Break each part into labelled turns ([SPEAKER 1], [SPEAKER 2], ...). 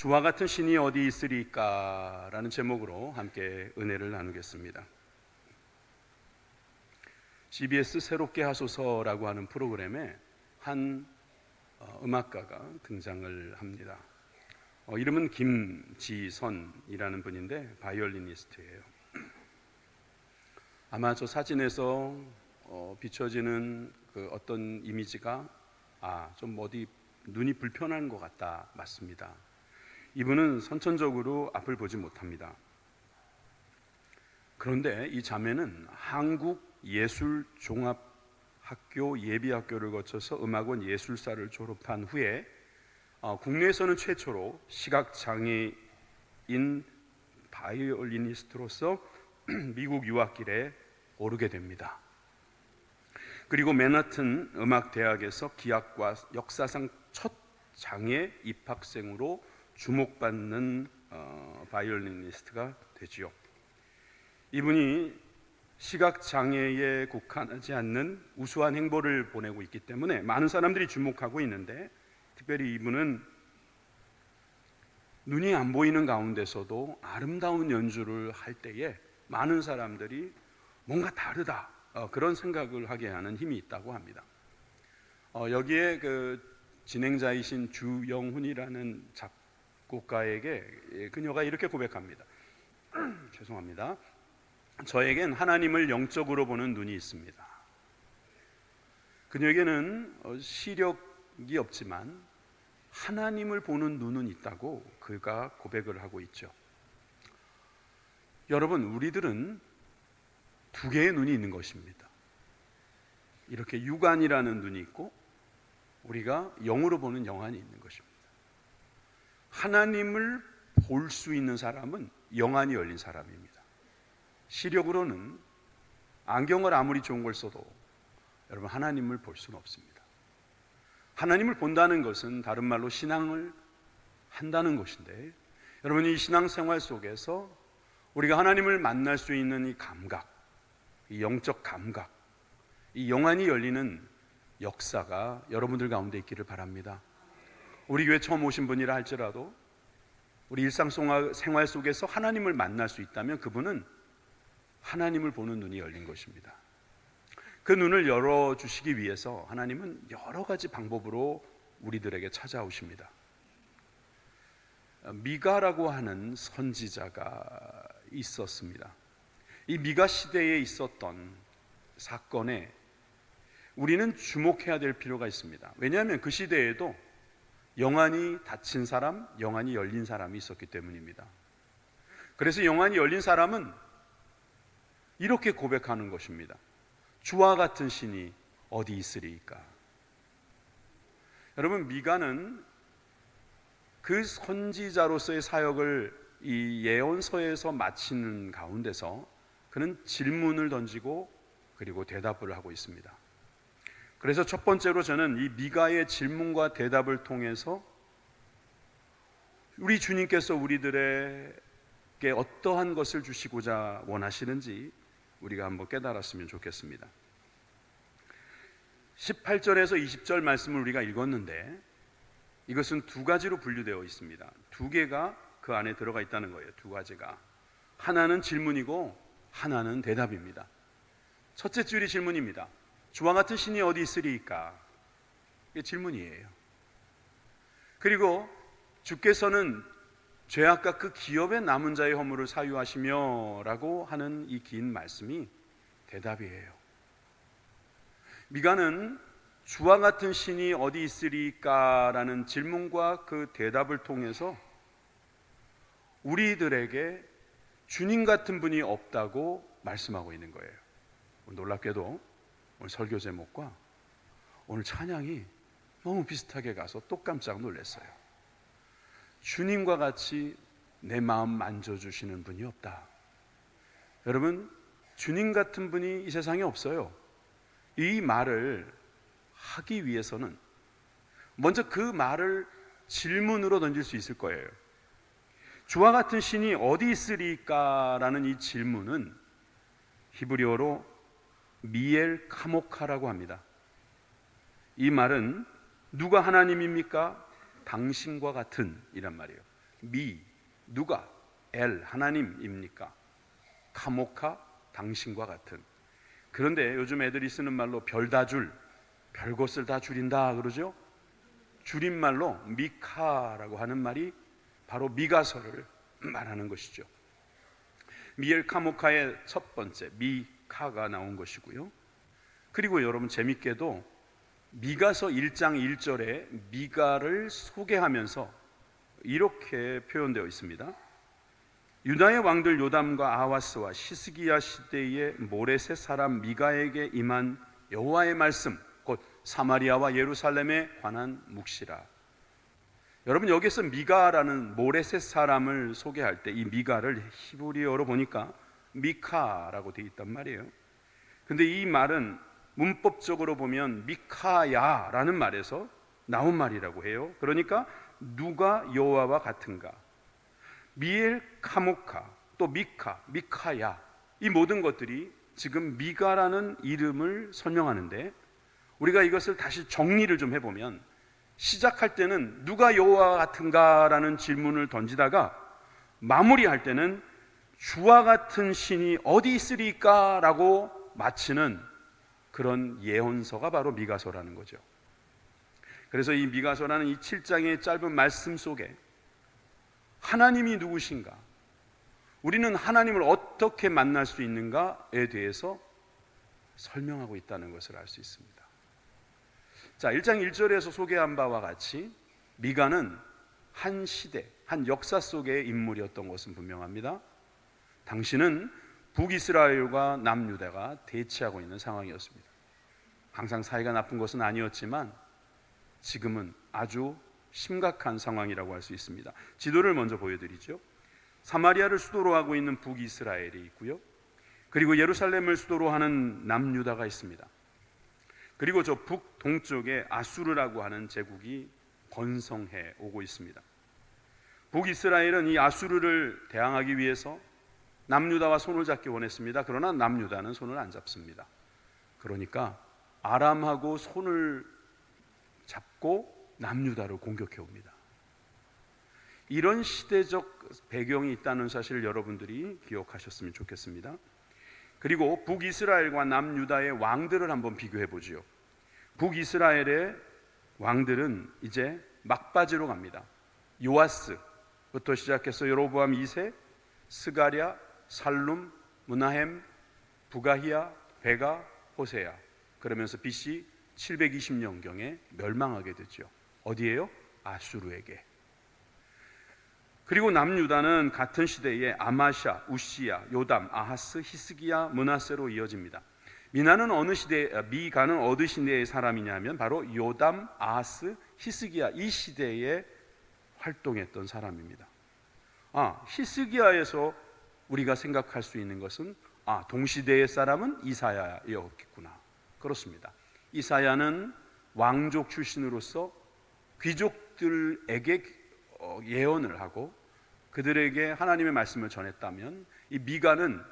[SPEAKER 1] 주와 같은 신이 어디 있으리까? 라는 제목으로 함께 은혜를 나누겠습니다. CBS 새롭게 하소서라고 하는 프로그램에 한 음악가가 등장을 합니다. 이름은 김지선이라는 분인데 바이올리니스트예요. 아마 저 사진에서 비춰지는 그 어떤 이미지가 좀 어디 눈이 불편한 것 같다. 맞습니다. 이분은 선천적으로 앞을 보지 못합니다. 그런데 이 자매는 한국예술종합학교 예비학교를 거쳐서 음악원 예술사를 졸업한 후에 국내에서는 최초로 시각장애인 바이올리니스트로서 미국 유학길에 오르게 됩니다. 그리고 맨하튼 음악대학에서 기악과 역사상 첫 장애 입학생으로 주목받는 바이올리니스트가 되지요. 이분이 시각장애에 국한하지 않는 우수한 행보를 보내고 있기 때문에 많은 사람들이 주목하고 있는데, 특별히 이분은 눈이 안 보이는 가운데서도 아름다운 연주를 할 때에 많은 사람들이 뭔가 다르다, 그런 생각을 하게 하는 힘이 있다고 합니다. 여기에 그 진행자이신 주영훈이라는 작곡가에게 그녀가 이렇게 고백합니다. 죄송합니다. 저에겐 하나님을 영적으로 보는 눈이 있습니다. 그녀에게는 시력이 없지만 하나님을 보는 눈은 있다고 그가 고백을 하고 있죠. 여러분, 우리들은 두 개의 눈이 있는 것입니다. 이렇게 육안이라는 눈이 있고 우리가 영으로 보는 영안이 있는 것입니다. 하나님을 볼 수 있는 사람은 영안이 열린 사람입니다. 시력으로는 안경을 아무리 좋은 걸 써도 여러분, 하나님을 볼 수는 없습니다. 하나님을 본다는 것은 다른 말로 신앙을 한다는 것인데, 여러분, 이 신앙생활 속에서 우리가 하나님을 만날 수 있는 이 감각, 이 영적 감각, 이 영안이 열리는 역사가 여러분들 가운데 있기를 바랍니다. 우리 교회 처음 오신 분이라 할지라도 우리 일상생활 속에서 하나님을 만날 수 있다면 그분은 하나님을 보는 눈이 열린 것입니다. 그 눈을 열어주시기 위해서 하나님은 여러 가지 방법으로 우리들에게 찾아오십니다. 미가라고 하는 선지자가 있었습니다. 이 미가 시대에 있었던 사건에 우리는 주목해야 될 필요가 있습니다. 왜냐하면 그 시대에도 영안이 닫힌 사람, 영안이 열린 사람이 있었기 때문입니다. 그래서 영안이 열린 사람은 이렇게 고백하는 것입니다. 주와 같은 신이 어디 있으리까? 여러분, 미가는 그 선지자로서의 사역을 이 예언서에서 마치는 가운데서 그는 질문을 던지고 그리고 대답을 하고 있습니다. 그래서 첫 번째로 저는 이 미가의 질문과 대답을 통해서 우리 주님께서 우리들에게 어떠한 것을 주시고자 원하시는지 우리가 한번 깨달았으면 좋겠습니다. 18절에서 20절 말씀을 우리가 읽었는데 이것은 두 가지로 분류되어 있습니다. 두 개가 그 안에 들어가 있다는 거예요. 두 가지가. 하나는 질문이고 하나는 대답입니다. 첫째 줄이 질문입니다. 주와 같은 신이 어디 있으리까? 이게 질문이에요. 그리고 주께서는 죄악과 그 기업의 남은 자의 허물을 사유하시며 라고 하는 이 긴 말씀이 대답이에요. 미가는 주와 같은 신이 어디 있으리까? 라는 질문과 그 대답을 통해서 우리들에게 주님 같은 분이 없다고 말씀하고 있는 거예요. 놀랍게도 오늘 설교 제목과 오늘 찬양이 너무 비슷하게 가서 또 깜짝 놀랐어요. 주님과 같이 내 마음 만져주시는 분이 없다. 여러분, 주님 같은 분이 이 세상에 없어요. 이 말을 하기 위해서는 먼저 그 말을 질문으로 던질 수 있을 거예요. 주와 같은 신이 어디 있으리까? 라는 이 질문은 히브리어로 미엘 카모카라고 합니다. 이 말은 누가 하나님입니까? 당신과 같은 이란 말이에요. 미, 누가, 엘, 하나님입니까? 카모카, 당신과 같은. 그런데 요즘 애들이 쓰는 말로 별다줄, 별것을 다 줄인다 그러죠? 줄임말로 미카라고 하는 말이 바로 미가서를 말하는 것이죠. 미엘 카모카의 첫 번째 미카가 나온 것이고요. 그리고 여러분 재밌게도 미가서 1장 1절에 미가를 소개하면서 이렇게 표현되어 있습니다. 유다의 왕들 요담과 아하스와 히스기야 시대의 모레셋 사람 미가에게 임한 여호와의 말씀, 곧 사마리아와 예루살렘에 관한 묵시라. 여러분 여기서 미가라는 모레셋 사람을 소개할 때 이 미가를 히브리어로 보니까 미카라고 되어 있단 말이에요. 근데 이 말은 문법적으로 보면 미카야라는 말에서 나온 말이라고 해요. 그러니까 누가 여호와와 같은가? 미엘 카모카, 또 미카, 미카야, 이 모든 것들이 지금 미가라는 이름을 설명하는데, 우리가 이것을 다시 정리를 좀 해보면 시작할 때는 누가 여호와와 같은가라는 질문을 던지다가 마무리할 때는 주와 같은 신이 어디 있으리까라고 마치는 그런 예언서가 바로 미가서라는 거죠. 그래서 이 미가서라는 이 7장의 짧은 말씀 속에 하나님이 누구신가, 우리는 하나님을 어떻게 만날 수 있는가에 대해서 설명하고 있다는 것을 알 수 있습니다. 자, 1장 1절에서 소개한 바와 같이 미가는 한 시대, 한 역사 속의 인물이었던 것은 분명합니다. 당시는 북이스라엘과 남유다가 대치하고 있는 상황이었습니다. 항상 사이가 나쁜 것은 아니었지만 지금은 아주 심각한 상황이라고 할 수 있습니다. 지도를 먼저 보여드리죠. 사마리아를 수도로 하고 있는 북이스라엘이 있고요. 그리고 예루살렘을 수도로 하는 남유다가 있습니다. 그리고 저 북동쪽에 아수르라고 하는 제국이 번성해 오고 있습니다. 북이스라엘은 이 아수르를 대항하기 위해서 남유다와 손을 잡기 원했습니다. 그러나 남유다는 손을 안 잡습니다. 그러니까 아람하고 손을 잡고 남유다를 공격해 옵니다. 이런 시대적 배경이 있다는 사실을 여러분들이 기억하셨으면 좋겠습니다. 그리고 북이스라엘과 남유다의 왕들을 한번 비교해 보지요. 북이스라엘의 왕들은 이제 막바지로 갑니다. 요아스부터 시작해서 여로보암 2세, 스가랴, 살룸, 므나헴, 부가히야, 베가, 호세야, 그러면서 BC 720년경에 멸망하게 되죠. 어디에요? 아수르에게. 그리고 남유다는 같은 시대에 아마샤, 우시야, 요담, 아하스, 히스기야, 므나세로 이어집니다. 미가는 어느 시대의 사람이냐면 바로 요담, 아하스, 히스기야, 이 시대에 활동했던 사람입니다. 히스기야에서 우리가 생각할 수 있는 것은 동시대의 사람은 이사야였겠구나. 그렇습니다. 이사야는 왕족 출신으로서 귀족들에게 예언을 하고 그들에게 하나님의 말씀을 전했다면, 이 미가는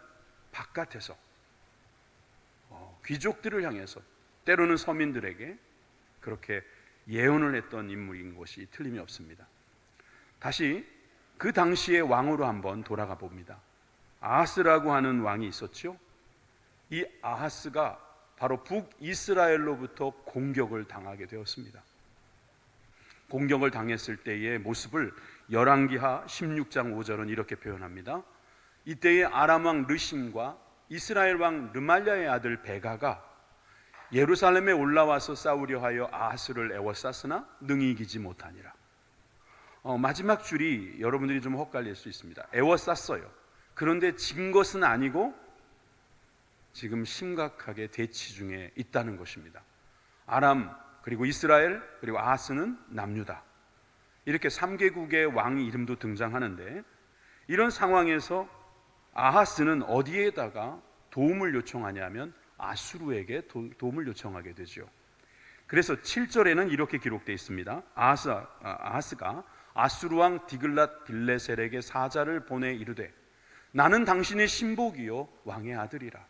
[SPEAKER 1] 바깥에서 귀족들을 향해서, 때로는 서민들에게 그렇게 예언을 했던 인물인 것이 틀림이 없습니다. 다시 그 당시의 왕으로 한번 돌아가 봅니다. 아하스라고 하는 왕이 있었죠. 이 아하스가 바로 북이스라엘로부터 공격을 당하게 되었습니다. 공격을 당했을 때의 모습을 열왕기하 16장 5절은 이렇게 표현합니다. 이때의 아람 왕 르신과 이스라엘 왕 르말랴의 아들 베가가 예루살렘에 올라와서 싸우려 하여 아하스를 애워쌌으나 능히 이기지 못하니라. 마지막 줄이 여러분들이 좀 헛갈릴 수 있습니다. 애워쌌어요. 그런데 진 것은 아니고 지금 심각하게 대치 중에 있다는 것입니다. 아람, 그리고 이스라엘, 그리고 아하스는 남유다. 이렇게 3개국의 왕 이름도 등장하는데, 이런 상황에서 아하스는 어디에다가 도움을 요청하냐면 아수르에게 도움을 요청하게 되죠. 그래서 7절에는 이렇게 기록되어 있습니다. 아하스가 아수르 왕 디글랏 빌레셀에게 사자를 보내 이르되 나는 당신의 신복이요 왕의 아들이라.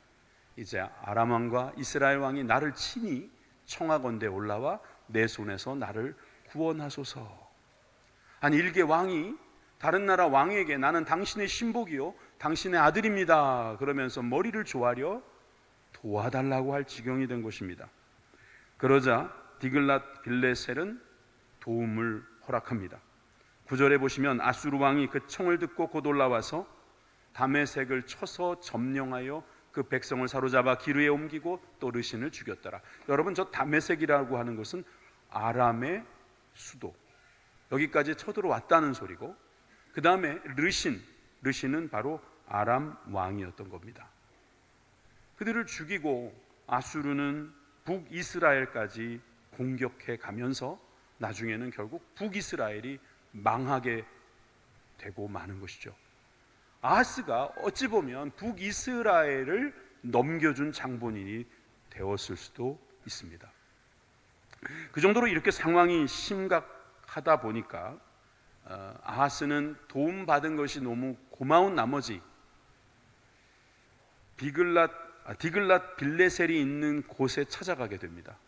[SPEAKER 1] 이제 아람 왕과 이스라엘 왕이 나를 친히 청하건대 올라와 내 손에서 나를 구원하소서. 아니, 일개 왕이 다른 나라 왕에게 나는 당신의 신복이요 당신의 아들입니다 그러면서 머리를 조아려 도와달라고 할 지경이 된 것입니다. 그러자 디글랏 빌레셀은 도움을 허락합니다. 9절에 보시면 아수르 왕이 그 청을 듣고 곧 올라와서 다메섹을 쳐서 점령하여 그 백성을 사로잡아 기르에 옮기고 또 르신을 죽였더라. 여러분, 저 다메섹이라고 하는 것은 아람의 수도, 여기까지 쳐들어왔다는 소리고, 그 다음에 르신은 바로 아람 왕이었던 겁니다. 그들을 죽이고 아수르는 북이스라엘까지 공격해 가면서 나중에는 결국 북이스라엘이 망하게 되고 마는 것이죠. 아하스가 어찌 보면 북이스라엘을 넘겨준 장본인이 되었을 수도 있습니다. 그 정도로 이렇게 상황이 심각하다 보니까 아하스는 도움받은 것이 너무 고마운 나머지 디글랏 빌레셀이 있는 곳에 찾아가게 됩니다.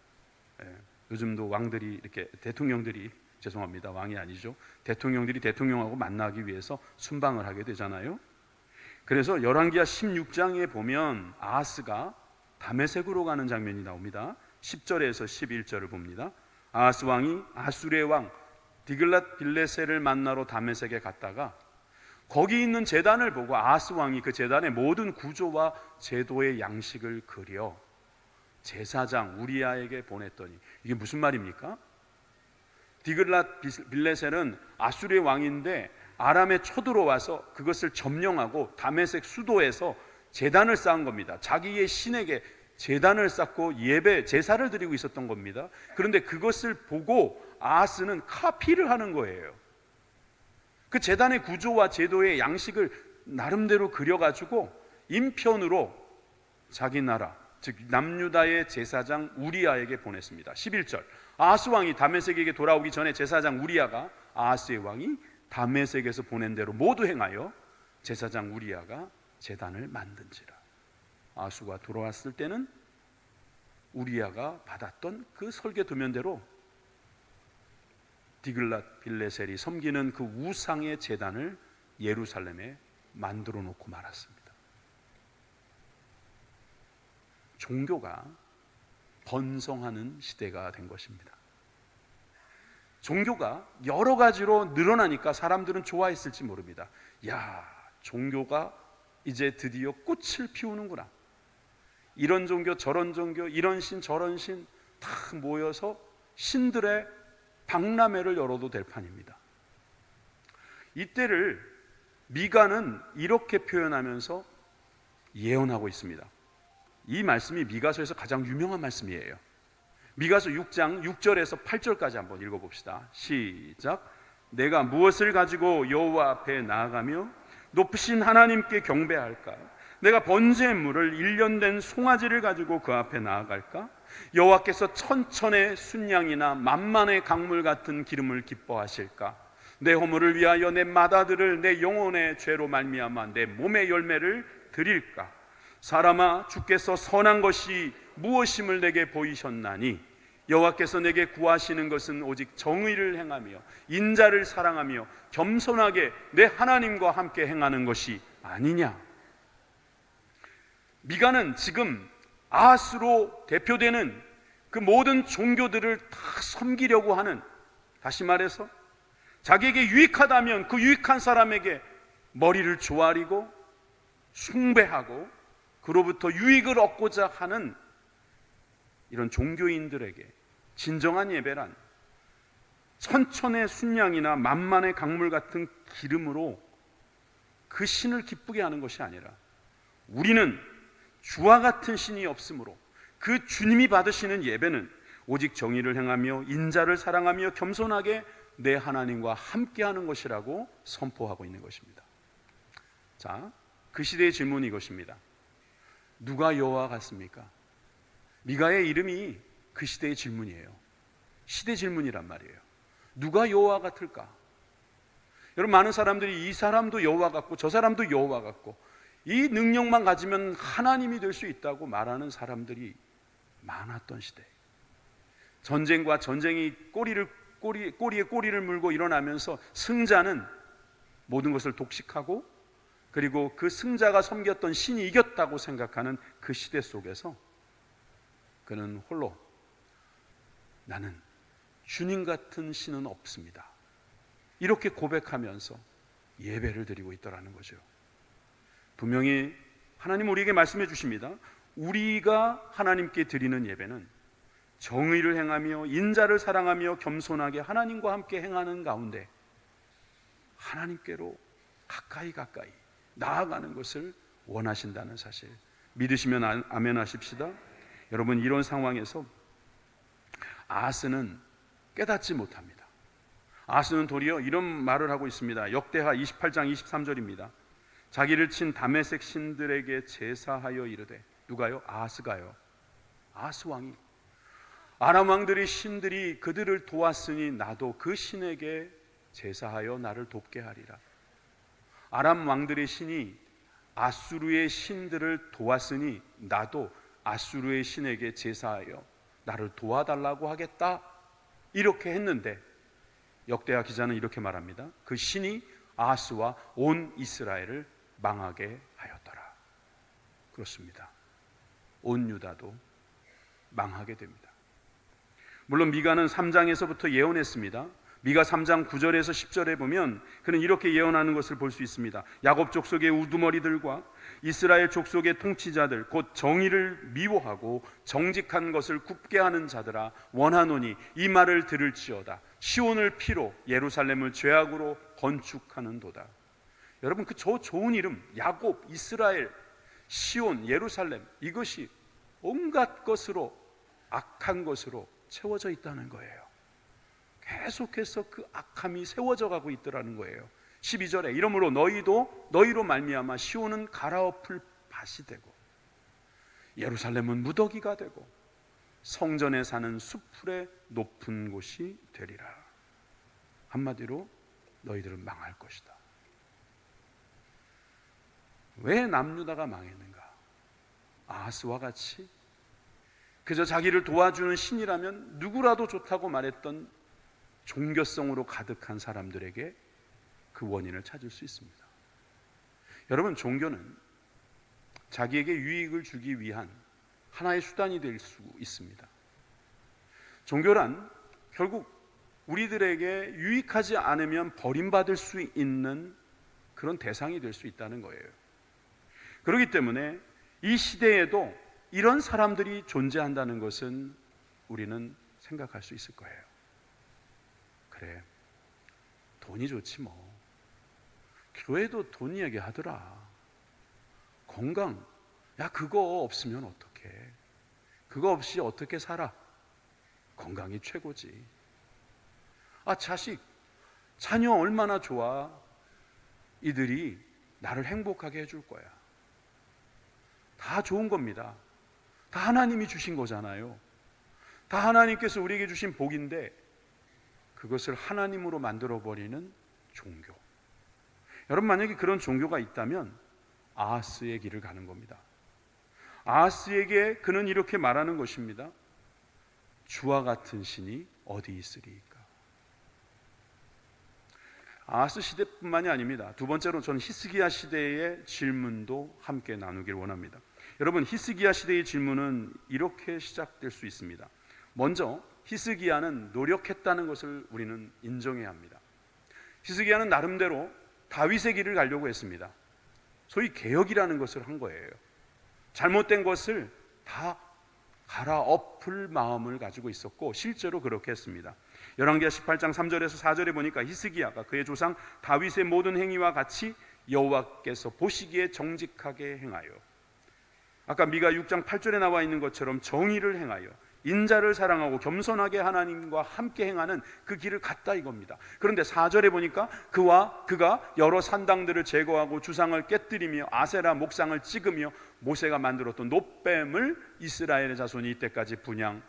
[SPEAKER 1] 요즘도 왕들이 이렇게 대통령들이, 죄송합니다, 왕이 아니죠, 대통령들이 대통령하고 만나기 위해서 순방을 하게 되잖아요. 그래서 열왕기하 16장에 보면 아하스가 다메섹으로 가는 장면이 나옵니다. 10절에서 11절을 봅니다. 아하스 왕이 아수르의 왕 디글랏 빌레셀을 만나러 다메섹에 갔다가 거기 있는 제단을 보고 아하스 왕이 그 제단의 모든 구조와 제도의 양식을 그려 제사장 우리아에게 보냈더니, 이게 무슨 말입니까? 디글랏 빌레셀은 아수르의 왕인데 아람에 쳐들어와서 그것을 점령하고 다메섹 수도에서 제단을 쌓은 겁니다. 자기의 신에게 제단을 쌓고 예배, 제사를 드리고 있었던 겁니다. 그런데 그것을 보고 아하스는 카피를 하는 거예요. 그 제단의 구조와 제도의 양식을 나름대로 그려가지고 인편으로 자기 나라, 즉 남유다의 제사장 우리아에게 보냈습니다. 11절, 아하스 왕이 다메섹에게 돌아오기 전에 제사장 우리아가 아하스의 왕이 다메섹에서 보낸 대로 모두 행하여 제사장 우리아가 제단을 만든지라. 아하스가 돌아왔을 때는 우리아가 받았던 그 설계 도면대로 디글랏 빌레셀이 섬기는 그 우상의 제단을 예루살렘에 만들어 놓고 말았습니다. 종교가 번성하는 시대가 된 것입니다. 종교가 여러 가지로 늘어나니까 사람들은 좋아했을지 모릅니다. 야, 종교가 이제 드디어 꽃을 피우는구나. 이런 종교 저런 종교, 이런 신 저런 신 다 모여서 신들의 박람회를 열어도 될 판입니다. 이때를 미가는 이렇게 표현하면서 예언하고 있습니다. 이 말씀이 미가서에서 가장 유명한 말씀이에요. 미가서 6장 6절에서 8절까지 한번 읽어봅시다. 시작. 내가 무엇을 가지고 여호와 앞에 나아가며 높으신 하나님께 경배할까? 내가 번제의 물을 1년 된 송아지를 가지고 그 앞에 나아갈까? 여호와께서 천천의 순양이나 만만의 강물 같은 기름을 기뻐하실까? 내 허물을 위하여 내 맏아들을 내 영혼의 죄로 말미암아 내 몸의 열매를 드릴까? 사람아, 주께서 선한 것이 무엇임을 내게 보이셨나니 여호와께서 내게 구하시는 것은 오직 정의를 행하며 인자를 사랑하며 겸손하게 내 하나님과 함께 행하는 것이 아니냐. 미가는 지금 아하스로 대표되는 그 모든 종교들을 다 섬기려고 하는, 다시 말해서 자기에게 유익하다면 그 유익한 사람에게 머리를 조아리고 숭배하고 그로부터 유익을 얻고자 하는 이런 종교인들에게 진정한 예배란 천천의 순양이나 만만의 강물 같은 기름으로 그 신을 기쁘게 하는 것이 아니라, 우리는 주와 같은 신이 없으므로 그 주님이 받으시는 예배는 오직 정의를 행하며 인자를 사랑하며 겸손하게 내 하나님과 함께하는 것이라고 선포하고 있는 것입니다. 자, 그 시대의 질문이 이것입니다. 누가 여호와 같습니까? 미가의 이름이 그 시대의 질문이에요. 시대 질문이란 말이에요. 누가 여호와 같을까? 여러분, 많은 사람들이 이 사람도 여호와 같고 저 사람도 여호와 같고 이 능력만 가지면 하나님이 될 수 있다고 말하는 사람들이 많았던 시대. 전쟁과 전쟁이 꼬리에 꼬리를 물고 일어나면서 승자는 모든 것을 독식하고 그리고 그 승자가 섬겼던 신이 이겼다고 생각하는 그 시대 속에서 그는 홀로 나는 주님 같은 신은 없습니다, 이렇게 고백하면서 예배를 드리고 있더라는 거죠. 분명히 하나님 우리에게 말씀해 주십니다. 우리가 하나님께 드리는 예배는 정의를 행하며 인자를 사랑하며 겸손하게 하나님과 함께 행하는 가운데 하나님께로 가까이 나아가는 것을 원하신다는 사실, 믿으시면 아멘 하십시다. 여러분, 이런 상황에서 아하스는 깨닫지 못합니다. 아하스는 도리어 이런 말을 하고 있습니다. 역대하 28장 23절입니다. 자기를 친 다메섹 신들에게 제사하여 이르되, 누가요? 아하스가요. 아하스 왕이 아람 왕들의 신들이 그들을 도왔으니 나도 그 신에게 제사하여 나를 돕게 하리라. 아람 왕들의 신이 아수르의 신들을 도왔으니 나도 아수르의 신에게 제사하여 나를 도와달라고 하겠다, 이렇게 했는데 역대하 기자는 이렇게 말합니다. 그 신이 아하스와 온 이스라엘을 망하게 하였더라. 그렇습니다. 온 유다도 망하게 됩니다. 물론 미가는 3장에서부터 예언했습니다. 미가 3장 9절에서 10절에 보면 그는 이렇게 예언하는 것을 볼 수 있습니다. 야곱 족속의 우두머리들과 이스라엘 족속의 통치자들, 곧 정의를 미워하고 정직한 것을 굽게 하는 자들아, 원하노니 이 말을 들을지어다. 시온을 피로 예루살렘을 죄악으로 건축하는도다. 여러분, 그 저 좋은 이름 야곱, 이스라엘, 시온, 예루살렘, 이것이 온갖 것으로, 악한 것으로 채워져 있다는 거예요. 계속해서 그 악함이 세워져 가고 있더라는 거예요. 12절에 이러므로 너희로 말미암아 시온은 갈아엎을 밭이 되고 예루살렘은 무더기가 되고 성전에 사는 수풀의 높은 곳이 되리라. 한마디로 너희들은 망할 것이다. 왜 남유다가 망했는가? 아하스와 같이 그저 자기를 도와주는 신이라면 누구라도 좋다고 말했던 종교성으로 가득한 사람들에게 그 원인을 찾을 수 있습니다. 여러분, 종교는 자기에게 유익을 주기 위한 하나의 수단이 될 수 있습니다. 종교란 결국 우리들에게 유익하지 않으면 버림받을 수 있는 그런 대상이 될 수 있다는 거예요. 그렇기 때문에 이 시대에도 이런 사람들이 존재한다는 것은 우리는 생각할 수 있을 거예요. 그래, 돈이 좋지 뭐. 교회도 돈 얘기하더라. 건강, 야 그거 없으면 어떡해. 그거 없이 어떻게 살아. 건강이 최고지. 아 자식, 자녀 얼마나 좋아. 이들이 나를 행복하게 해줄 거야. 다 좋은 겁니다. 다 하나님이 주신 거잖아요. 다 하나님께서 우리에게 주신 복인데 그것을 하나님으로 만들어버리는 종교. 여러분, 만약에 그런 종교가 있다면 아하스의 길을 가는 겁니다. 아하스에게 그는 이렇게 말하는 것입니다. 주와 같은 신이 어디 있으리까? 아하스 시대뿐만이 아닙니다. 두 번째로 저는 히스기야 시대의 질문도 함께 나누길 원합니다. 여러분, 히스기야 시대의 질문은 이렇게 시작될 수 있습니다. 먼저 히스기야는 노력했다는 것을 우리는 인정해야 합니다. 히스기야는 나름대로 다윗의 길을 가려고 했습니다. 소위 개혁이라는 것을 한 거예요. 잘못된 것을 다 갈아엎을 마음을 가지고 있었고 실제로 그렇게 했습니다. 열왕기하 18장 3절에서 4절에 보니까 히스기야가 그의 조상 다윗의 모든 행위와 같이 여호와께서 보시기에 정직하게 행하여, 아까 미가 6장 8절에 나와 있는 것처럼 정의를 행하여 인자를 사랑하고 겸손하게 하나님과 함께 행하는 그 길을 갔다 이겁니다. 그런데 4절에 보니까 그가 여러 산당들을 제거하고 주상을 깨뜨리며 아세라 목상을 찍으며 모세가 만들었던 놋뱀을 이스라엘의 자손이 이때까지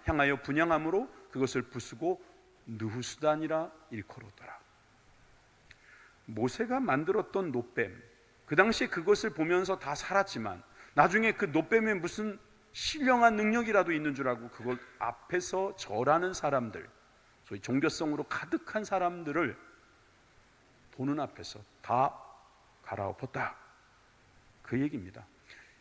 [SPEAKER 1] 향하여 분향함으로 그것을 부수고 느후수단이라 일컬었더라. 모세가 만들었던 놋뱀, 그 당시에 그것을 보면서 다 살았지만 나중에 그 놋뱀에 무슨 신령한 능력이라도 있는 줄 알고 그걸 앞에서 절하는 사람들, 소위 종교성으로 가득한 사람들을 보는 앞에서 다 갈아엎었다. 그 얘기입니다.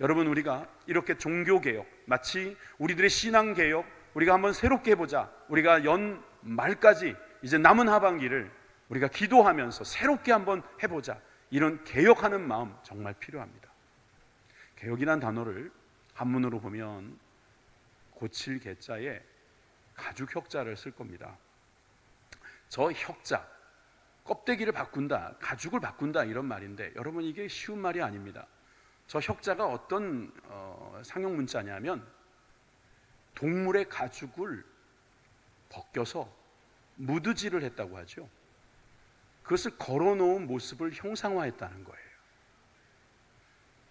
[SPEAKER 1] 여러분, 우리가 이렇게 종교개혁, 마치 우리들의 신앙개혁, 우리가 한번 새롭게 해보자, 우리가 연말까지 이제 남은 하반기를 우리가 기도하면서 새롭게 한번 해보자, 이런 개혁하는 마음 정말 필요합니다. 개혁이란 단어를 한문으로 보면 고칠 개자에 가죽 혁자를 쓸 겁니다. 저 혁자, 껍데기를 바꾼다, 가죽을 바꾼다, 이런 말인데, 여러분, 이게 쉬운 말이 아닙니다. 저 혁자가 어떤 상용 문자냐면 동물의 가죽을 벗겨서 무드질을 했다고 하죠. 그것을 걸어놓은 모습을 형상화했다는 거예요.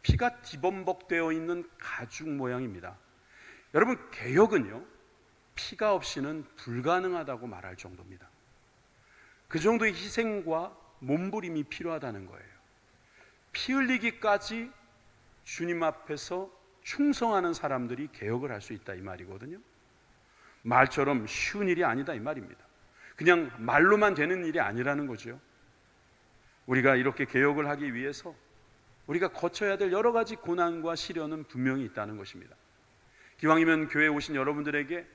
[SPEAKER 1] 피가 뒤범벅되어 있는 가죽 모양입니다. 여러분, 개혁은요, 피가 없이는 불가능하다고 말할 정도입니다. 그 정도의 희생과 몸부림이 필요하다는 거예요. 피 흘리기까지 주님 앞에서 충성하는 사람들이 개혁을 할 수 있다, 이 말이거든요. 말처럼 쉬운 일이 아니다, 이 말입니다. 그냥 말로만 되는 일이 아니라는 거죠. 우리가 이렇게 개혁을 하기 위해서 우리가 거쳐야 될 여러 가지 고난과 시련은 분명히 있다는 것입니다. 기왕이면 교회에 오신 여러분들에게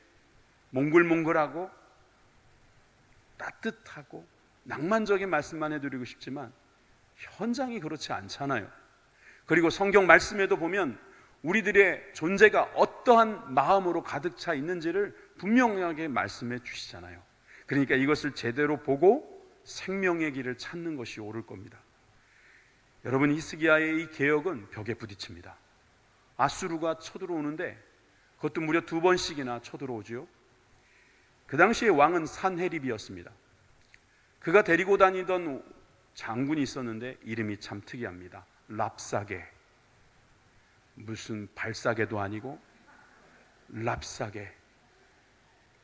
[SPEAKER 1] 몽글몽글하고 따뜻하고 낭만적인 말씀만 해드리고 싶지만 현장이 그렇지 않잖아요. 그리고 성경 말씀에도 보면 우리들의 존재가 어떠한 마음으로 가득 차 있는지를 분명하게 말씀해 주시잖아요. 그러니까 이것을 제대로 보고 생명의 길을 찾는 것이 옳을 겁니다. 여러분, 히스기야의 이 개혁은 벽에 부딪힙니다. 아수르가 쳐들어오는데 그것도 무려 2번씩이나 쳐들어오죠. 그 당시에 왕은 산헤립이었습니다. 그가 데리고 다니던 장군이 있었는데 이름이 참 특이합니다. 랍사게. 무슨 발사계도 아니고 랍사게.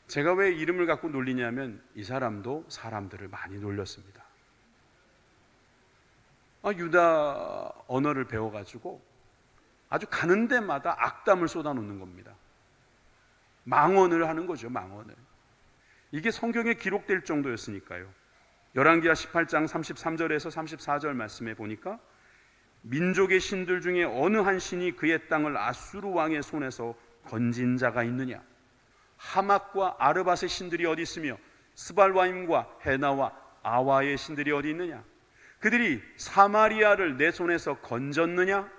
[SPEAKER 1] 제가 왜 이름을 갖고 놀리냐면 이 사람도 사람들을 많이 놀렸습니다. 유다 언어를 배워가지고 아주 가는 데마다 악담을 쏟아놓는 겁니다. 망언을 하는 거죠, 망언을. 이게 성경에 기록될 정도였으니까요. 열왕기하 18장 33절에서 34절 말씀에 보니까 민족의 신들 중에 어느 한 신이 그의 땅을 아수르 왕의 손에서 건진 자가 있느냐? 하맛과 아르밧의 신들이 어디 있으며 스발와임과 헤나와 아와의 신들이 어디 있느냐? 그들이 사마리아를 내 손에서 건졌느냐?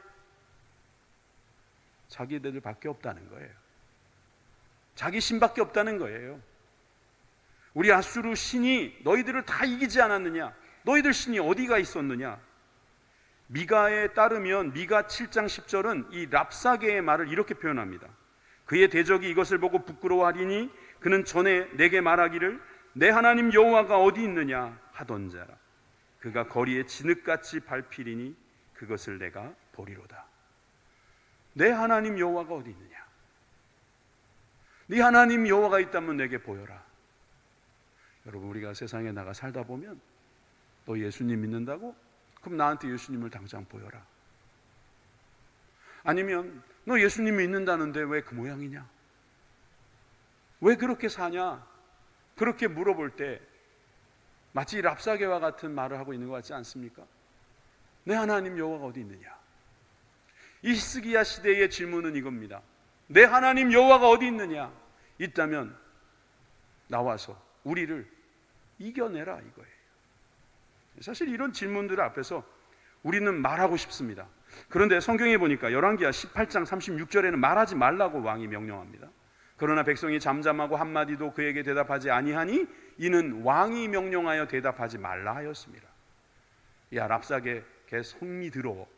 [SPEAKER 1] 자기들밖에 없다는 거예요. 자기 신밖에 없다는 거예요. 우리 아수르 신이 너희들을 다 이기지 않았느냐? 너희들 신이 어디가 있었느냐? 미가에 따르면 미가 7장 10절은 이 랍사게의 말을 이렇게 표현합니다. 그의 대적이 이것을 보고 부끄러워하리니 그는 전에 내게 말하기를 내 하나님 여호와가 어디 있느냐 하던 자라. 그가 거리에 진흙같이 밟히리니 그것을 내가 보리로다. 내 하나님 여호와가 어디 있느냐? 네 하나님 여호와가 있다면 내게 보여라. 여러분, 우리가 세상에 나가 살다 보면 너 예수님 믿는다고? 그럼 나한테 예수님을 당장 보여라. 아니면 너 예수님 믿는다는데 왜 그 모양이냐? 왜 그렇게 사냐? 그렇게 물어볼 때 마치 랍사게와 같은 말을 하고 있는 것 같지 않습니까? 내 하나님 여호와가 어디 있느냐? 이 히스기야 시대의 질문은 이겁니다. 내 하나님 여호와가 어디 있느냐? 있다면 나와서 우리를 이겨내라, 이거예요. 사실 이런 질문들 앞에서 우리는 말하고 싶습니다. 그런데 성경에 보니까 열왕기하 18장 36절에는 말하지 말라고 왕이 명령합니다. 그러나 백성이 잠잠하고 한마디도 그에게 대답하지 아니하니 이는 왕이 명령하여 대답하지 말라 하였습니다. 야, 랍사게, 걔 성미 더러워.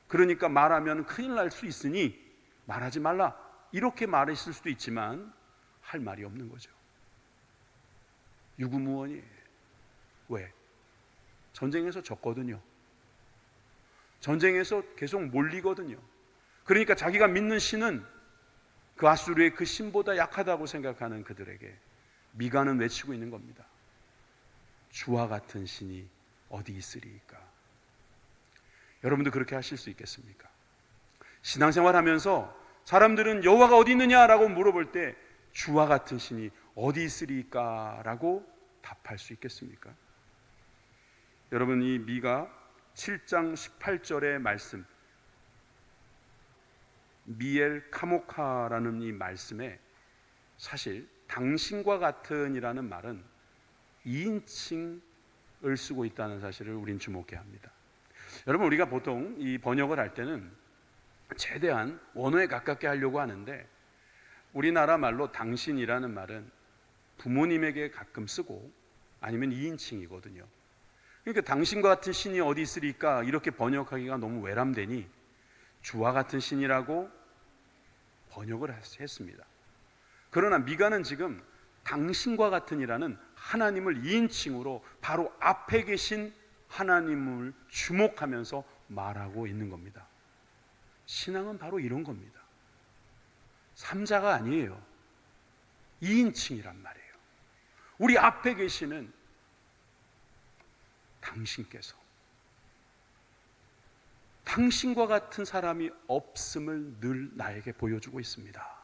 [SPEAKER 1] 그러니까 말하면 큰일 날 수 있으니 말하지 말라, 이렇게 말했을 수도 있지만 할 말이 없는 거죠. 유구무원이에요. 왜? 전쟁에서 졌거든요. 전쟁에서 계속 몰리거든요. 그러니까 자기가 믿는 신은 그 아수르의 그 신보다 약하다고 생각하는 그들에게 미가는 외치고 있는 겁니다. 주와 같은 신이 어디 있으리이까? 여러분도 그렇게 하실 수 있겠습니까? 신앙생활하면서 사람들은 여호와가 어디 있느냐라고 물어볼 때 주와 같은 신이 어디 있으리까? 라고 답할 수 있겠습니까? 여러분, 이 미가 7장 18절의 말씀, 미엘 카모카라는 이 말씀에 사실 당신과 같은이라는 말은 2인칭을 쓰고 있다는 사실을 우린 주목해야 합니다. 여러분, 우리가 보통 이 번역을 할 때는 최대한 원어에 가깝게 하려고 하는데, 우리나라 말로 당신이라는 말은 부모님에게 가끔 쓰고 아니면 2인칭이거든요. 그러니까 당신과 같은 신이 어디 있으리까 이렇게 번역하기가 너무 외람되니 주와 같은 신이라고 번역을 했습니다. 그러나 미가는 지금 당신과 같은이라는 하나님을 2인칭으로 바로 앞에 계신 하나님을 주목하면서 말하고 있는 겁니다. 신앙은 바로 이런 겁니다. 3자가 아니에요. 2인칭이란 말이에요. 우리 앞에 계시는 당신께서 당신과 같은 사람이 없음을 늘 나에게 보여주고 있습니다.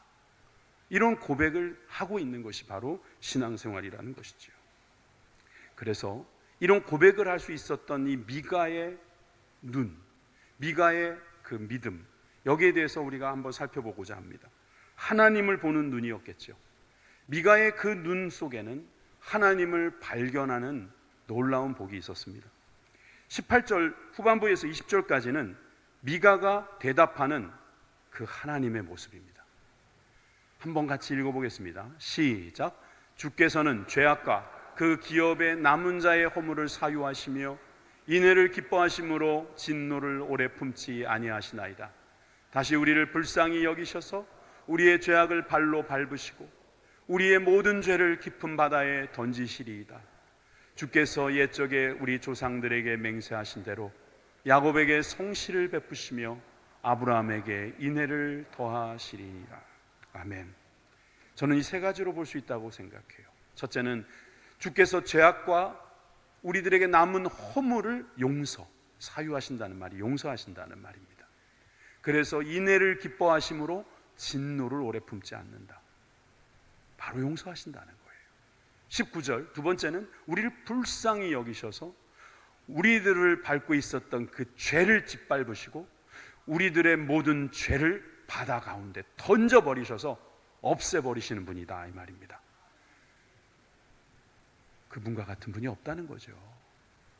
[SPEAKER 1] 이런 고백을 하고 있는 것이 바로 신앙생활이라는 것이죠. 그래서 이런 고백을 할 수 있었던 이 미가의 눈, 미가의 그 믿음, 여기에 대해서 우리가 한번 살펴보고자 합니다. 하나님을 보는 눈이었겠죠. 미가의 그 눈 속에는 하나님을 발견하는 놀라운 복이 있었습니다. 18절 후반부에서 20절까지는 미가가 대답하는 그 하나님의 모습입니다. 한번 같이 읽어보겠습니다. 시작. 주께서는 죄악과 그 기업의 남은 자의 허물을 사유하시며 인애를 기뻐하심으로 진노를 오래 품지 아니하시나이다. 다시 우리를 불쌍히 여기셔서 우리의 죄악을 발로 밟으시고 우리의 모든 죄를 깊은 바다에 던지시리이다. 주께서 옛적에 우리 조상들에게 맹세하신 대로 야곱에게 성실을 베푸시며 아브라함에게 인애를 더하시리라. 아멘. 저는 이 세 가지로 볼 수 있다고 생각해요. 첫째는 주께서 죄악과 우리들에게 남은 허물을 사유하신다는 말이 용서하신다는 말입니다. 그래서 인애를 기뻐하심으로 진노를 오래 품지 않는다. 바로 용서하신다는 거예요. 19절 두 번째는 우리를 불쌍히 여기셔서 우리들을 밟고 있었던 그 죄를 짓밟으시고 우리들의 모든 죄를 바다 가운데 던져버리셔서 없애버리시는 분이다, 이 말입니다. 그분과 같은 분이 없다는 거죠.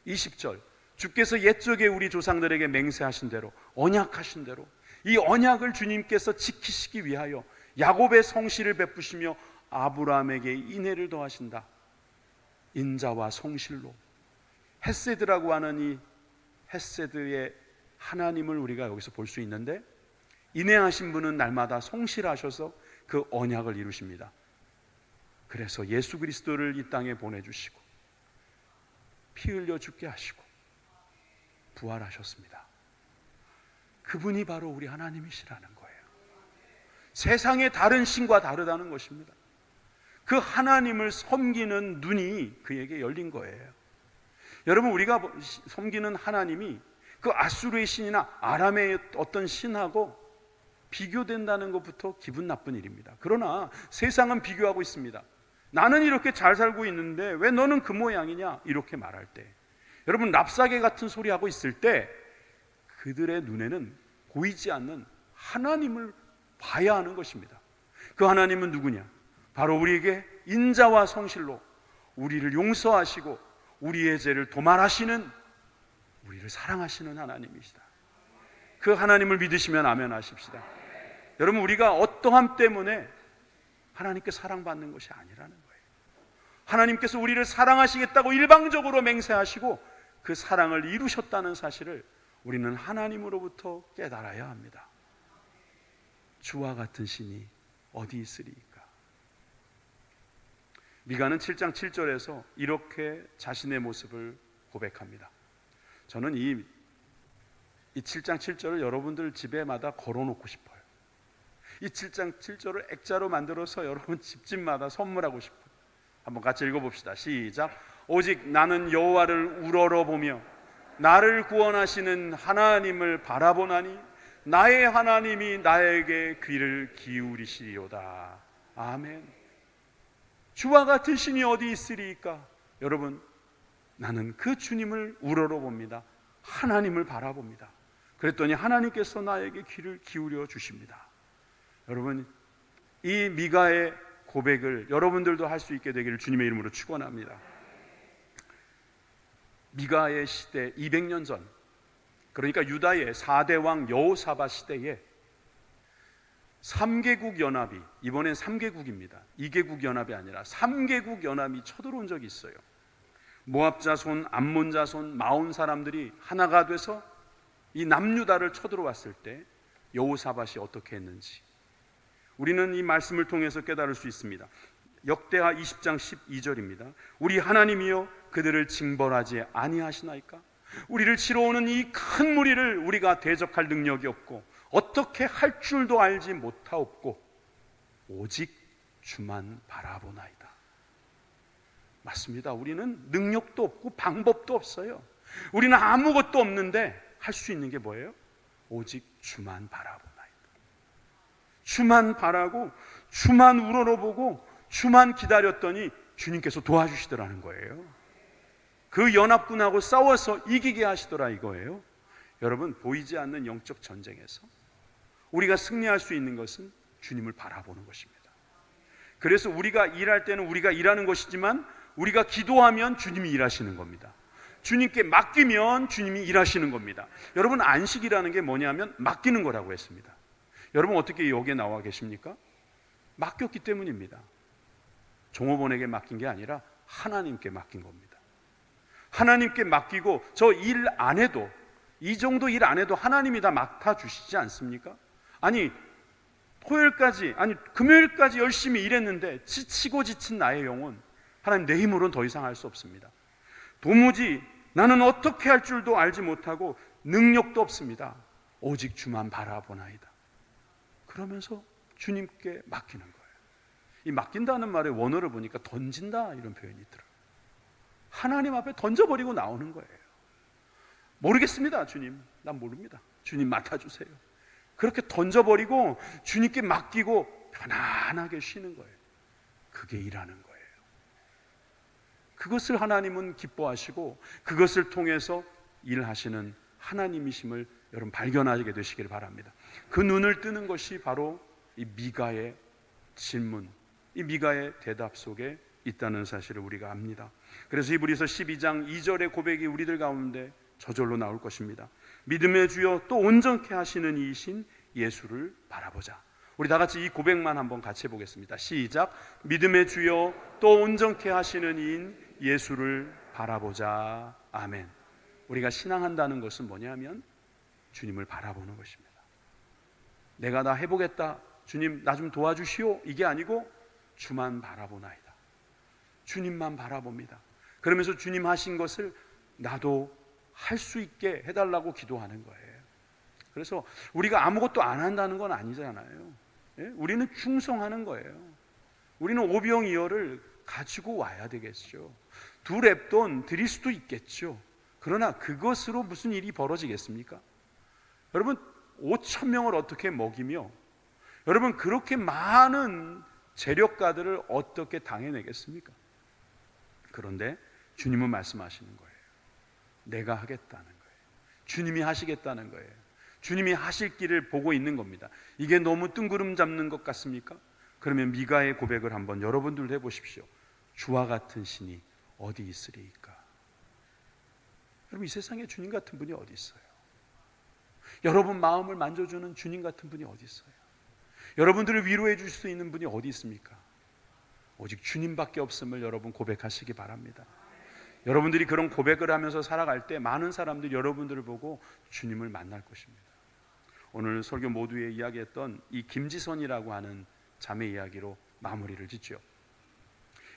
[SPEAKER 1] 20절 주께서 옛적에 우리 조상들에게 맹세하신 대로, 언약하신 대로 이 언약을 주님께서 지키시기 위하여 야곱의 성실을 베푸시며 아브라함에게 인애를 더하신다. 인자와 성실로 헤세드라고 하는 이 헤세드의 하나님을 우리가 여기서 볼 수 있는데, 인애하신 분은 날마다 성실하셔서 그 언약을 이루십니다. 그래서 예수 그리스도를 이 땅에 보내주시고 피 흘려 죽게 하시고 부활하셨습니다. 그분이 바로 우리 하나님이시라는 거예요. 세상의 다른 신과 다르다는 것입니다. 그 하나님을 섬기는 눈이 그에게 열린 거예요. 여러분, 우리가 섬기는 하나님이 그 아수르의 신이나 아람의 어떤 신하고 비교된다는 것부터 기분 나쁜 일입니다. 그러나 세상은 비교하고 있습니다. 나는 이렇게 잘 살고 있는데 왜 너는 그 모양이냐, 이렇게 말할 때, 여러분, 납사개 같은 소리 하고 있을 때 그들의 눈에는 보이지 않는 하나님을 봐야 하는 것입니다. 그 하나님은 누구냐? 바로 우리에게 인자와 성실로 우리를 용서하시고 우리의 죄를 도말하시는, 우리를 사랑하시는 하나님이시다. 그 하나님을 믿으시면 아멘 하십시다. 여러분, 우리가 어떠함 때문에 하나님께 사랑받는 것이 아니라는 거예요. 하나님께서 우리를 사랑하시겠다고 일방적으로 맹세하시고 그 사랑을 이루셨다는 사실을 우리는 하나님으로부터 깨달아야 합니다. 주와 같은 신이 어디 있으리까? 미가는 7장 7절에서 이렇게 자신의 모습을 고백합니다. 저는 이 7장 7절을 여러분들 집에마다 걸어놓고 싶어요. 이 7장 7절을 액자로 만들어서 여러분 집집마다 선물하고 싶어요. 한번 같이 읽어봅시다. 시작. 오직 나는 여호와를 우러러보며 나를 구원하시는 하나님을 바라보나니 나의 하나님이 나에게 귀를 기울이시리로다. 아멘. 주와 같은 신이 어디 있으리까? 여러분, 나는 그 주님을 우러러봅니다. 하나님을 바라봅니다. 그랬더니 하나님께서 나에게 귀를 기울여 주십니다. 여러분, 이 미가의 고백을 여러분들도 할 수 있게 되기를 주님의 이름으로 축원합니다. 미가의 시대 200년 전, 그러니까 유다의 4대 왕 여호사밧 시대에 3개국 연합이, 이번엔 3개국입니다. 2개국 연합이 아니라 3개국 연합이 쳐들어온 적이 있어요. 모압 자손, 암몬 자손, 마온 사람들이 하나가 돼서 이 남유다를 쳐들어왔을 때 여호사밧이 어떻게 했는지 우리는 이 말씀을 통해서 깨달을 수 있습니다. 역대하 20장 12절입니다. 우리 하나님이여 그들을 징벌하지 아니하시나이까? 우리를 치러 오는 이 큰 무리를 우리가 대적할 능력이 없고 어떻게 할 줄도 알지 못하옵고 오직 주만 바라보나이다. 맞습니다. 우리는 능력도 없고 방법도 없어요. 우리는 아무것도 없는데 할 수 있는 게 뭐예요? 오직 주만 바라보나이다. 주만 바라고 주만 우러러보고 주만 기다렸더니 주님께서 도와주시더라는 거예요. 그 연합군하고 싸워서 이기게 하시더라 이거예요. 여러분, 보이지 않는 영적 전쟁에서 우리가 승리할 수 있는 것은 주님을 바라보는 것입니다. 그래서 우리가 일할 때는 우리가 일하는 것이지만 우리가 기도하면 주님이 일하시는 겁니다. 주님께 맡기면 주님이 일하시는 겁니다. 여러분, 안식이라는 게 뭐냐면 맡기는 거라고 했습니다. 여러분, 어떻게 여기에 나와 계십니까? 맡겼기 때문입니다. 종업원에게 맡긴 게 아니라 하나님께 맡긴 겁니다. 하나님께 맡기고 저 일 안 해도, 이 정도 일 안 해도 하나님이 다 맡아주시지 않습니까? 아니, 토요일까지, 아니 금요일까지 열심히 일했는데 지치고 지친 나의 영혼, 하나님 내 힘으로는 더 이상 할 수 없습니다. 도무지 나는 어떻게 할 줄도 알지 못하고 능력도 없습니다. 오직 주만 바라보나이다. 그러면서 주님께 맡기는 거예요. 이 맡긴다는 말의 원어를 보니까 던진다 이런 표현이 있더라고요. 하나님 앞에 던져버리고 나오는 거예요. 모르겠습니다 주님, 난 모릅니다. 주님 맡아주세요. 그렇게 던져버리고 주님께 맡기고 편안하게 쉬는 거예요. 그게 일하는 거예요. 그것을 하나님은 기뻐하시고 그것을 통해서 일하시는 하나님이심을 여러분 발견하게 되시길 바랍니다. 그 눈을 뜨는 것이 바로 이 미가의 질문, 이 미가의 대답 속에 있다는 사실을 우리가 압니다. 그래서 히브리서 12장 2절의 고백이 우리들 가운데 저절로 나올 것입니다. 믿음의 주여 또 온전케 하시는 이이신 예수를 바라보자. 우리 다 같이 이 고백만 한번 같이 해보겠습니다. 시작. 믿음의 주여 또 온전케 하시는 이인 예수를 바라보자. 아멘. 우리가 신앙한다는 것은 뭐냐면 주님을 바라보는 것입니다. 내가 다 해보겠다, 주님 나 좀 도와주시오, 이게 아니고 주만 바라보나이다. 주님만 바라봅니다. 그러면서 주님 하신 것을 나도 할 수 있게 해달라고 기도하는 거예요. 그래서 우리가 아무것도 안 한다는 건 아니잖아요. 예? 우리는 충성하는 거예요. 우리는 오병이어를 가지고 와야 되겠죠. 두 랩돈 드릴 수도 있겠죠. 그러나 그것으로 무슨 일이 벌어지겠습니까? 여러분, 5,000명을 어떻게 먹이며 여러분 그렇게 많은 재력가들을 어떻게 당해내겠습니까? 그런데 주님은 말씀하시는 거예요. 내가 하겠다는 거예요. 주님이 하시겠다는 거예요. 주님이 하실 길을 보고 있는 겁니다. 이게 너무 뜬구름 잡는 것 같습니까? 그러면 미가의 고백을 한번 여러분들도 해보십시오. 주와 같은 신이 어디 있으리이까? 여러분, 이 세상에 주님 같은 분이 어디 있어요? 여러분 마음을 만져주는 주님 같은 분이 어디 있어요? 여러분들을 위로해 줄 수 있는 분이 어디 있습니까? 오직 주님밖에 없음을 여러분 고백하시기 바랍니다. 여러분들이 그런 고백을 하면서 살아갈 때 많은 사람들이 여러분들을 보고 주님을 만날 것입니다. 오늘 설교 모두에 이야기했던 이 김지선이라고 하는 자매 이야기로 마무리를 짓죠.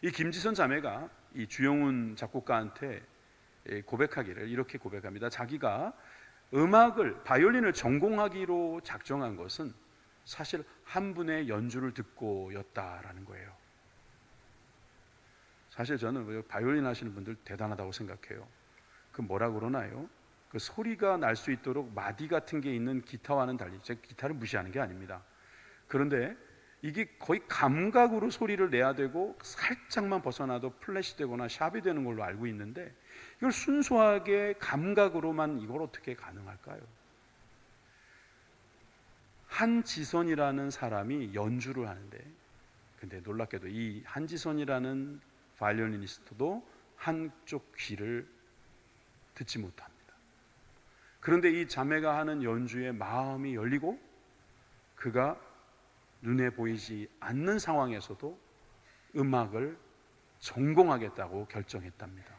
[SPEAKER 1] 이 김지선 자매가 이 주영훈 작곡가한테 고백하기를 이렇게 고백합니다. 자기가 음악을, 바이올린을 전공하기로 작정한 것은 사실 한 분의 연주를 듣고였다라는 거예요. 사실 저는 바이올린 하시는 분들 대단하다고 생각해요. 그 뭐라 그러나요? 그 소리가 날 수 있도록 마디 같은 게 있는 기타와는 달리, 제가 기타를 무시하는 게 아닙니다. 그런데 이게 거의 감각으로 소리를 내야 되고 살짝만 벗어나도 플래시 되거나 샵이 되는 걸로 알고 있는데 이걸 순수하게 감각으로만 이걸 어떻게 가능할까요? 한지선이라는 사람이 연주를 하는데, 근데 놀랍게도 이 한지선이라는 바이올리니스트도 한쪽 귀를 듣지 못합니다. 그런데 이 자매가 하는 연주에 마음이 열리고 그가 눈에 보이지 않는 상황에서도 음악을 전공하겠다고 결정했답니다.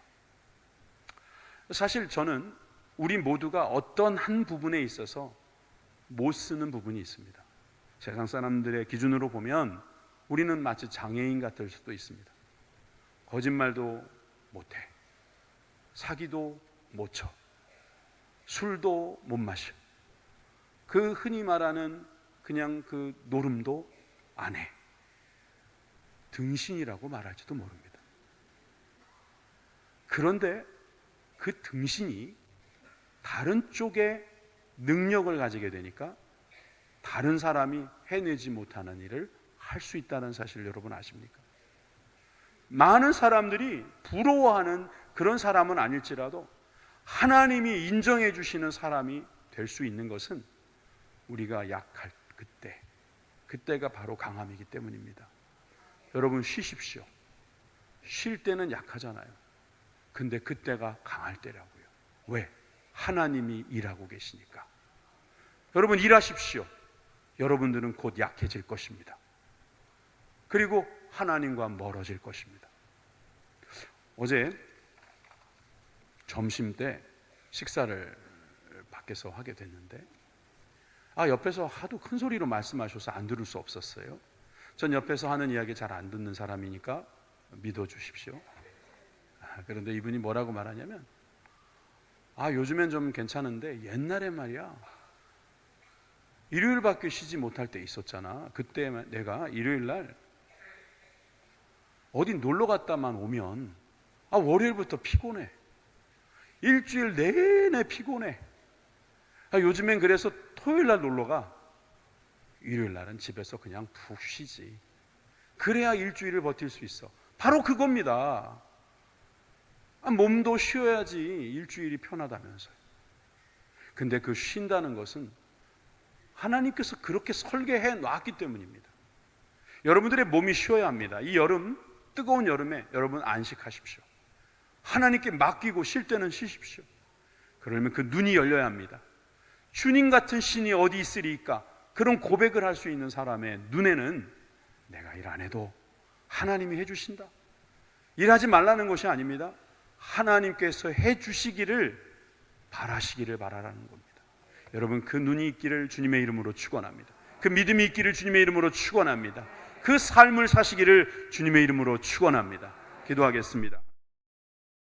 [SPEAKER 1] 사실 저는 우리 모두가 어떤 한 부분에 있어서 못 쓰는 부분이 있습니다. 세상 사람들의 기준으로 보면 우리는 마치 장애인 같을 수도 있습니다. 거짓말도 못해, 사기도 못 쳐, 술도 못 마셔, 그 흔히 말하는 그냥 그 노름도 안 해. 등신이라고 말할지도 모릅니다. 그런데 그 등신이 다른 쪽에 능력을 가지게 되니까 다른 사람이 해내지 못하는 일을 할 수 있다는 사실 여러분 아십니까? 많은 사람들이 부러워하는 그런 사람은 아닐지라도 하나님이 인정해 주시는 사람이 될 수 있는 것은 우리가 약할 그때가 바로 강함이기 때문입니다. 여러분 쉬십시오. 쉴 때는 약하잖아요. 근데 그때가 강할 때라고요. 왜? 하나님이 일하고 계시니까. 여러분 일하십시오. 여러분들은 곧 약해질 것입니다. 그리고 하나님과 멀어질 것입니다. 어제 점심 때 식사를 밖에서 하게 됐는데 옆에서 하도 큰 소리로 말씀하셔서 안 들을 수 없었어요. 전 옆에서 하는 이야기 잘 안 듣는 사람이니까 믿어주십시오. 그런데 이분이 뭐라고 말하냐면 요즘엔 좀 괜찮은데 옛날에 말이야 일요일밖에 쉬지 못할 때 있었잖아. 그때 내가 일요일날 어디 놀러 갔다만 오면 월요일부터 피곤해. 일주일 내내 피곤해. 요즘엔 그래서 토요일날 놀러가. 일요일날은 집에서 그냥 푹 쉬지. 그래야 일주일을 버틸 수 있어. 바로 그겁니다. 몸도 쉬어야지 일주일이 편하다면서요. 근데 그 쉰다는 것은 하나님께서 그렇게 설계해 놨기 때문입니다. 여러분들의 몸이 쉬어야 합니다. 이 여름, 뜨거운 여름에 여러분 안식하십시오. 하나님께 맡기고 쉴 때는 쉬십시오. 그러면 그 눈이 열려야 합니다. 주님 같은 신이 어디 있으리까? 그런 고백을 할 수 있는 사람의 눈에는 내가 일 안 해도 하나님이 해주신다. 일하지 말라는 것이 아닙니다. 하나님께서 해주시기를 바라시기를 바라라는 겁니다. 여러분 그 눈이 있기를 주님의 이름으로 축원합니다. 그 믿음이 있기를 주님의 이름으로 축원합니다. 그 삶을 사시기를 주님의 이름으로 축원합니다. 기도하겠습니다.